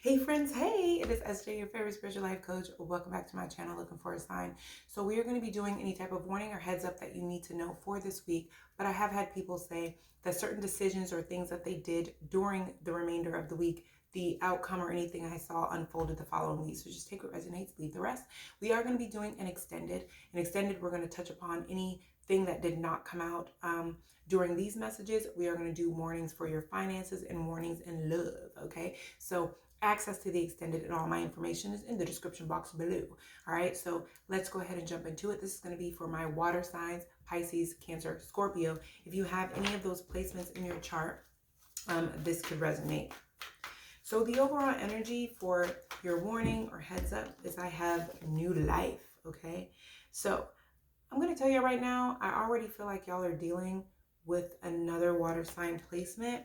Hey friends, hey, it is SJ, your favorite spiritual life coach. Welcome back to my channel, Looking for a Sign. So we are going to be doing any type of warning or heads up that you need to know for this week. But I have had people say that certain decisions or things that they did during the remainder of the week, the outcome or anything I saw unfolded the following week. So just take what resonates, leave the rest. We are going to be doing an extended. We're going to touch upon anything that did not come out during these messages. We are going to do warnings for your finances and warnings in love, okay? So access to the extended and all my information is in the description box below. All right, so let's go ahead and jump into it. This is going to be for my water signs: Pisces, Cancer, Scorpio. If you have any of those placements in your chart, this could resonate. So the overall energy for your warning or heads up is I have new life, okay? So I'm going to tell you right now, I already feel like y'all are dealing with another water sign placement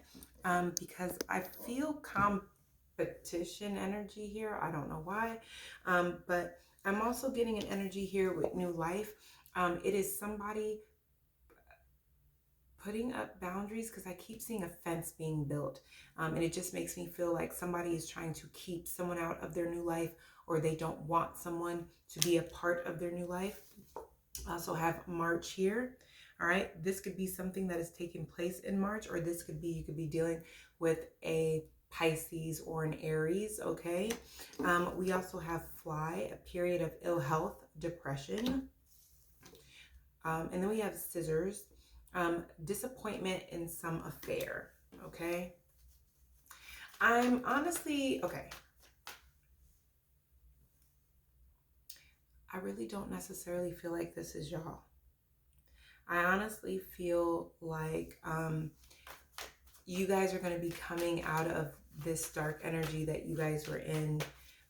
because I feel competition energy here. I don't know why, but I'm also getting an energy here with new life. It is somebody putting up boundaries because I keep seeing a fence being built, and it just makes me feel like somebody is trying to keep someone out of their new life, or they don't want someone to be a part of their new life. I also have March here. All right, this could be something that is taking place in March, or this could be, you could be dealing with a Pisces or an Aries, okay? We also have Fly, a period of ill health, depression. And then we have Scissors, disappointment in some affair, okay? I'm honestly, okay. I really don't necessarily feel like this is y'all. I honestly feel like you guys are going to be coming out of this dark energy that you guys were in.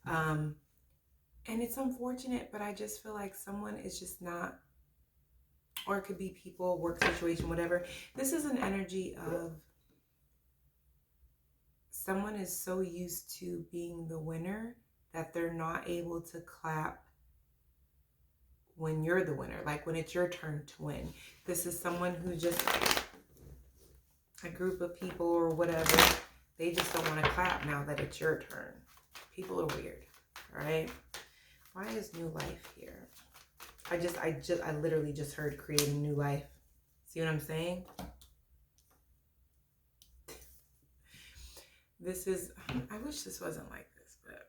And it's unfortunate, but I just feel like someone is just not, or it could be people, work situation, whatever. This is an energy of someone is so used to being the winner that they're not able to clap when you're the winner, like when it's your turn to win. This is someone who just, a group of people or whatever, they just don't want to clap now that it's your turn. People are weird, all right? Why is new life here? I literally just heard creating new life. See what I'm saying? This is, I wish this wasn't like this, but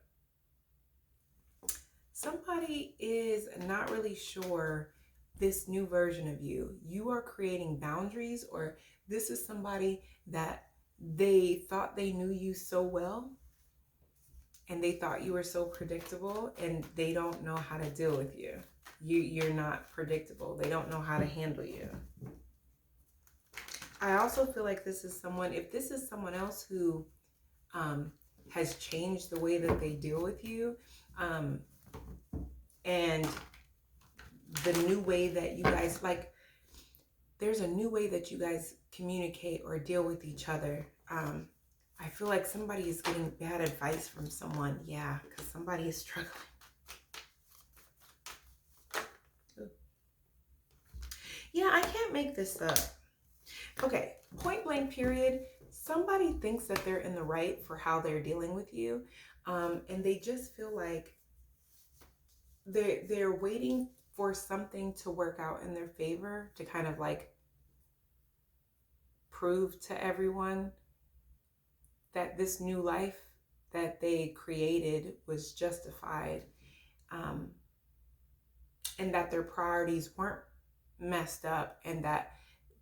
somebody is not really sure this new version of you. You are creating boundaries, or this is somebody that they thought they knew you so well, and they thought you were so predictable, and they don't know how to deal with you. You're not predictable. They don't know how to handle you. I also feel like this is someone, if this is someone else who has changed the way that they deal with you, and the new way that you guys, like, there's a new way that you guys communicate or deal with each other. I feel like somebody is getting bad advice from someone. Yeah, because somebody is struggling. Ooh. Yeah, I can't make this up. Okay, point blank period. Somebody thinks that they're in the right for how they're dealing with you. And they just feel like they're waiting for something to work out in their favor to kind of like prove to everyone that this new life that they created was justified, and that their priorities weren't messed up, and that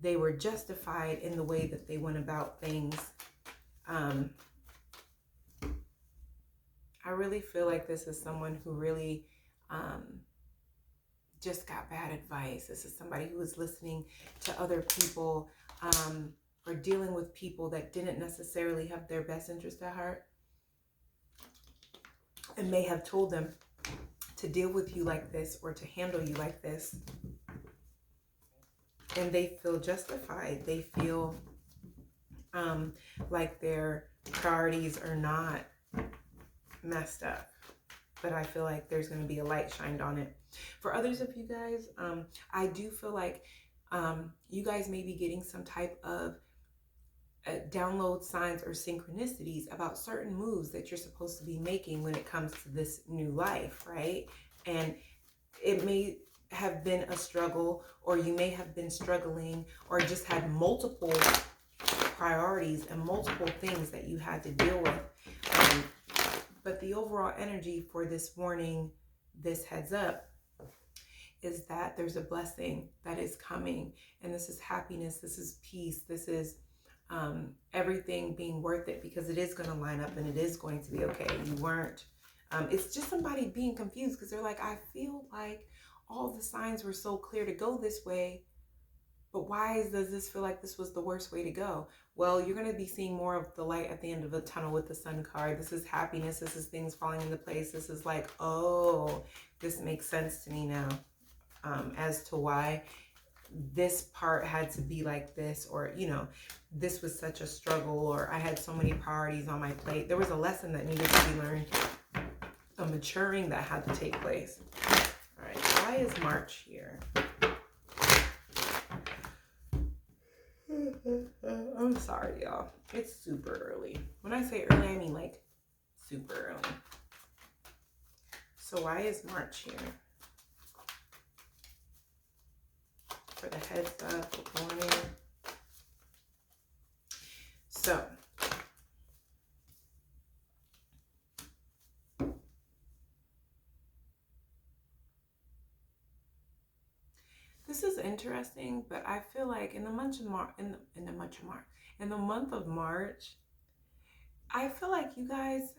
they were justified in the way that they went about things. I really feel like this is someone who really just got bad advice. This is somebody who was listening to other people, or dealing with people that didn't necessarily have their best interest at heart, and may have told them to deal with you like this or to handle you like this. And they feel justified. They feel like their priorities are not messed up. But I feel like there's going to be a light shined on it. For others of you guys, I do feel like you guys may be getting some type of download signs or synchronicities about certain moves that you're supposed to be making when it comes to this new life, right? And it may have been a struggle, or you may have been struggling, or just had multiple priorities and multiple things that you had to deal with. But the overall energy for this warning, this heads up, is that there's a blessing that is coming. And this is happiness, this is peace, this is everything being worth it, because it is going to line up and it is going to be okay. You weren't, it's just somebody being confused because they're like, I feel like all the signs were so clear to go this way, but why does this feel like this was the worst way to go? Well, you're going to be seeing more of the light at the end of the tunnel with the sun card. This is happiness. This is things falling into place. This is like, oh, this makes sense to me now, as to why this part had to be like this, or, you know, this was such a struggle, or I had so many priorities on my plate. There was a lesson that needed to be learned, a maturing that had to take place. All right, why is March here? I'm sorry, y'all. It's super early. When I say early, I mean like super early. So why is March here? For the heads up, good morning. So, this is interesting, but I feel like in the month of March, in the month of March, I feel like you guys,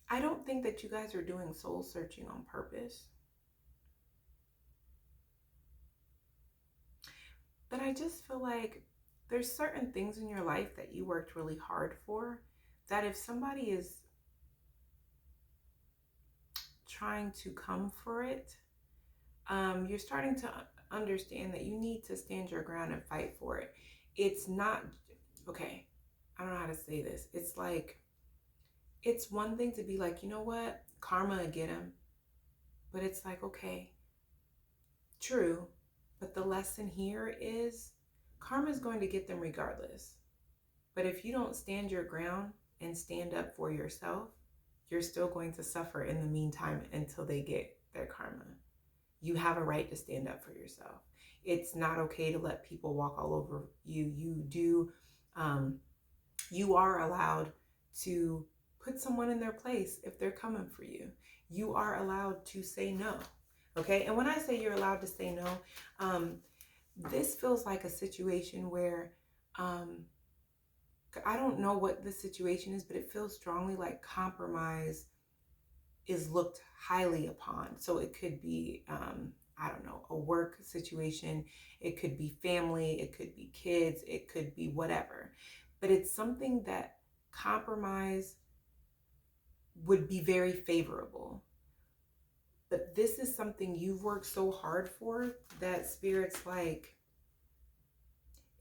I don't think that you guys are doing soul searching on purpose. But I just feel like there's certain things in your life that you worked really hard for, that if somebody is trying to come for it, you're starting to understand that you need to stand your ground and fight for it. It's not, okay, I don't know how to say this. It's like, it's one thing to be like, you know what, karma will get him. But it's like, okay, true. But the lesson here is karma is going to get them regardless. But if you don't stand your ground and stand up for yourself, you're still going to suffer in the meantime until they get their karma. You have a right to stand up for yourself. It's not okay to let people walk all over you. You are allowed to put someone in their place if they're coming for you. You are allowed to say no. Okay. And when I say you're allowed to say no, this feels like a situation where, I don't know what the situation is, but it feels strongly like compromise is looked highly upon. So it could be, I don't know, a work situation. It could be family. It could be kids. It could be whatever. But it's something that compromise would be very favorable. But this is something you've worked so hard for that Spirit's like,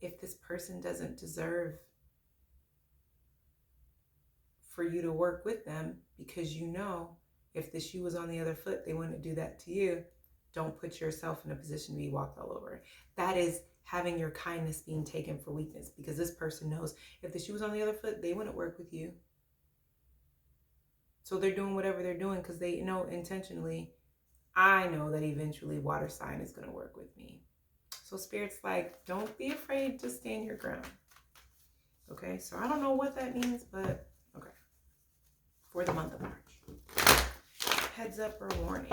if this person doesn't deserve for you to work with them, because you know if the shoe was on the other foot, they wouldn't do that to you. Don't put yourself in a position to be walked all over. That is having your kindness being taken for weakness, because this person knows if the shoe was on the other foot, they wouldn't work with you. So they're doing whatever they're doing because they know intentionally, I know that eventually water sign is going to work with me. So Spirit's like, don't be afraid to stand your ground. Okay, so I don't know what that means, but okay. For the month of March. Heads up or warning.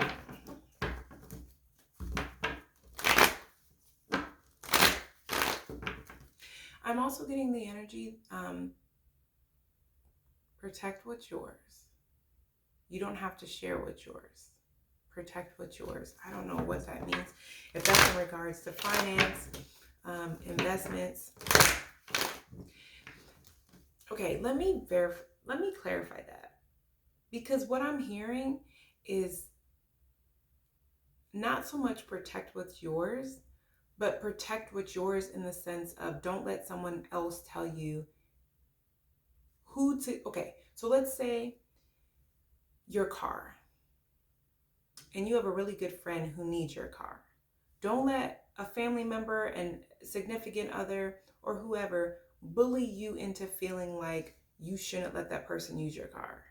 I'm also getting the energy, protect what's yours. You don't have to share what's yours. Protect what's yours. I don't know what that means. If that's in regards to finance, investments. Okay, let me clarify that. Because what I'm hearing is not so much protect what's yours, but protect what's yours in the sense of don't let someone else tell you who to, okay, so let's say your car, and you have a really good friend who needs your car. Don't let a family member and significant other or whoever bully you into feeling like you shouldn't let that person use your car.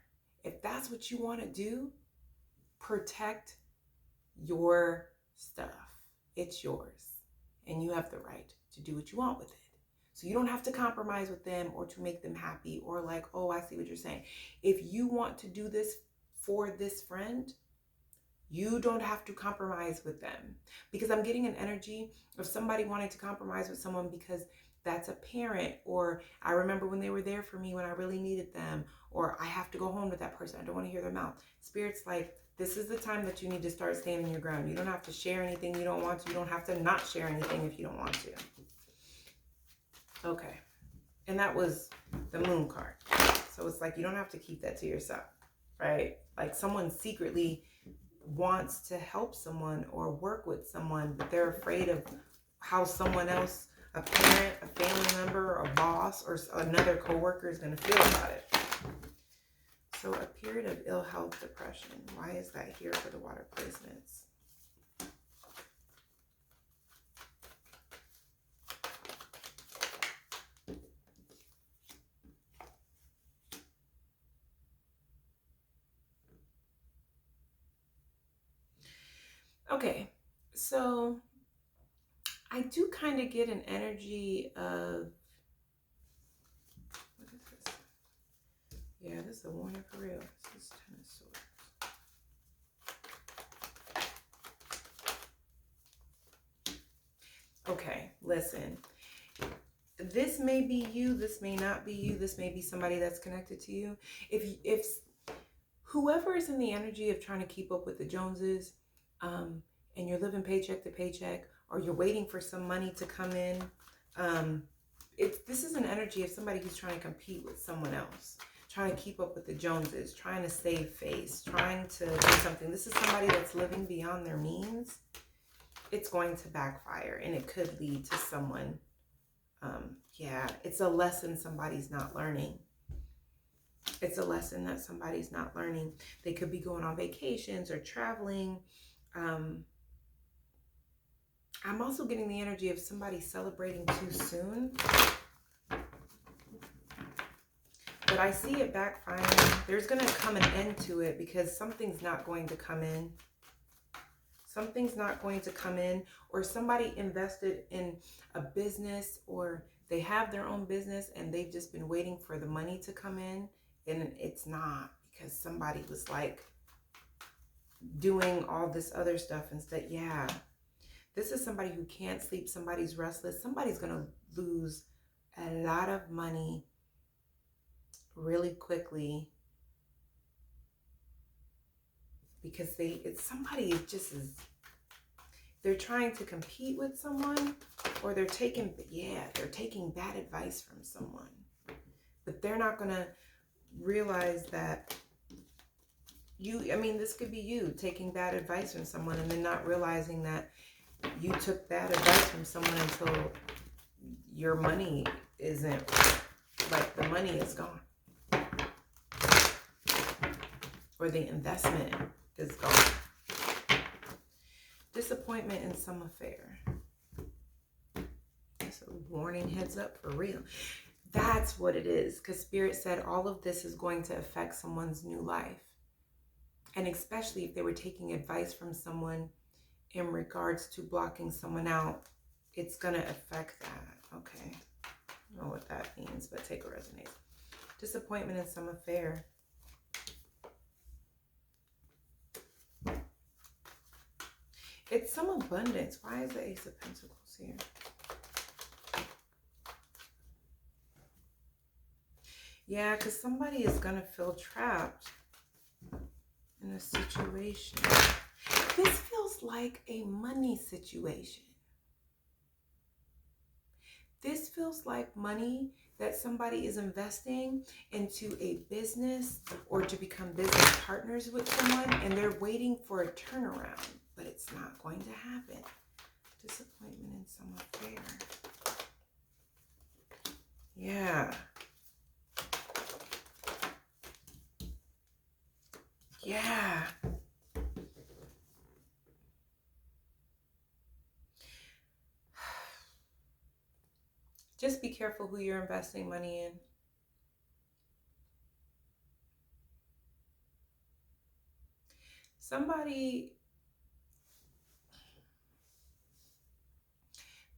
If that's what you want to do, protect your stuff. It's yours. And you have the right to do what you want with it. So you don't have to compromise with them or to make them happy or like, oh, I see what you're saying. If you want to do this for this friend, you don't have to compromise with them. Because I'm getting an energy of somebody wanting to compromise with someone because that's a parent, or I remember when they were there for me when I really needed them, or I have to go home with that person. I don't want to hear their mouth. Spirit's like, this is the time that you need to start standing your ground. You don't have to share anything you don't want to. You don't have to not share anything if you don't want to. Okay. And that was the moon card. So it's like, you don't have to keep that to yourself, right? Like someone secretly wants to help someone or work with someone, but they're afraid of how someone else, a parent, a family member, a boss, or another coworker is going to feel about it. So a period of ill health, depression. Why is that here for the water placements? Okay, so I do kind of get an energy of, what is this? Yeah, this is a warning for real. This is Ten of Swords. Okay, listen. This may be you. This may not be you. This may be somebody that's connected to you. If whoever is in the energy of trying to keep up with the Joneses, and you're living paycheck to paycheck, or you're waiting for some money to come in, this is an energy of somebody who's trying to compete with someone else, trying to keep up with the Joneses, trying to save face, trying to do something. This is somebody that's living beyond their means. It's going to backfire, and it could lead to someone. Yeah, it's a lesson somebody's not learning. It's a lesson that somebody's not learning. They could be going on vacations or traveling. I'm also getting the energy of somebody celebrating too soon. But I see it backfiring. There's going to come an end to it because something's not going to come in. Something's not going to come in, or somebody invested in a business, or they have their own business and they've just been waiting for the money to come in, and it's not, because somebody was like doing all this other stuff instead. Yeah. This is somebody who can't sleep. Somebody's restless. Somebody's going to lose a lot of money really quickly because somebody just is, they're trying to compete with someone, or they're taking bad advice from someone. But they're not going to realize that this could be you taking bad advice from someone and then not realizing that you took bad advice from someone until your money isn't, like, the money is gone. Or the investment is gone. Disappointment in some affair. That's a warning, heads up, for real. That's what it is. Because Spirit said all of this is going to affect someone's new life. And especially if they were taking advice from someone in regards to blocking someone out, it's going to affect that. Okay. I don't know what that means, but take what resonates. Disappointment in some affair. It's some abundance. Why is the Ace of Pentacles here? Yeah, because somebody is going to feel trapped in a situation. This feels like a money situation. This feels like money that somebody is investing into a business or to become business partners with someone, and they're waiting for a turnaround, but it's not going to happen. Disappointment in some affair. Yeah. Yeah. just be careful who you're investing money in.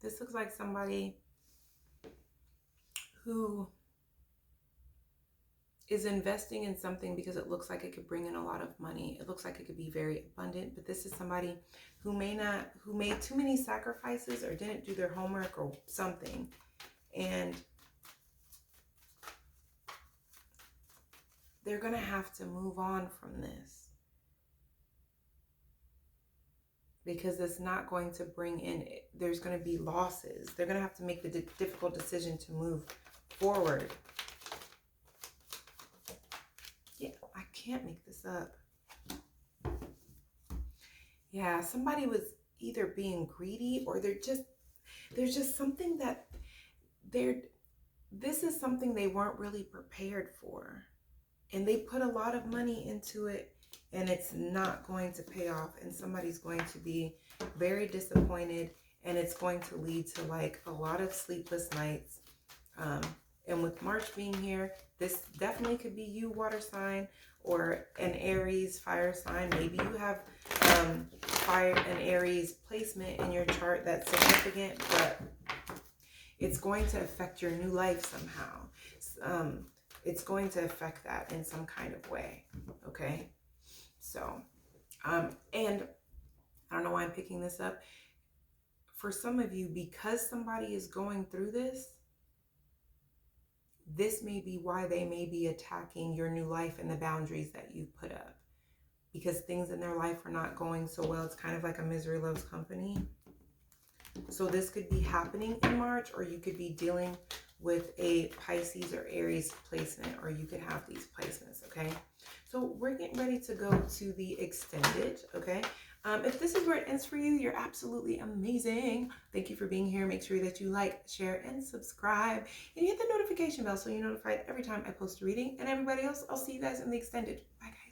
This looks like somebody who is investing in something because it looks like it could bring in a lot of money. It looks like it could be very abundant, but this is somebody who made too many sacrifices or didn't do their homework or something. And they're going to have to move on from this because it's not going to bring in, there's going to be losses. They're going to have to make the difficult decision to move forward. Yeah, I can't make this up. Yeah, somebody was either being greedy or there's just something that this is something they weren't really prepared for. And they put a lot of money into it and it's not going to pay off. And somebody's going to be very disappointed and it's going to lead to like a lot of sleepless nights. And with March being here, this definitely could be you, water sign, or an Aries fire sign. Maybe you have fire and Aries placement in your chart that's significant, but it's going to affect your new life somehow. It's going to affect that in some kind of way, okay? So, and I don't know why I'm picking this up. For some of you, because somebody is going through this may be why they may be attacking your new life and the boundaries that you've put up. Because things in their life are not going so well. It's kind of like a misery loves company. So this could be happening in March, or you could be dealing with a Pisces or Aries placement, or you could have these placements, okay? So we're getting ready to go to the extended, okay? If this is where it ends for you, you're absolutely amazing. Thank you for being here. Make sure that you like, share, and subscribe. And hit the notification bell so you're notified every time I post a reading. And everybody else, I'll see you guys in the extended. Bye, guys.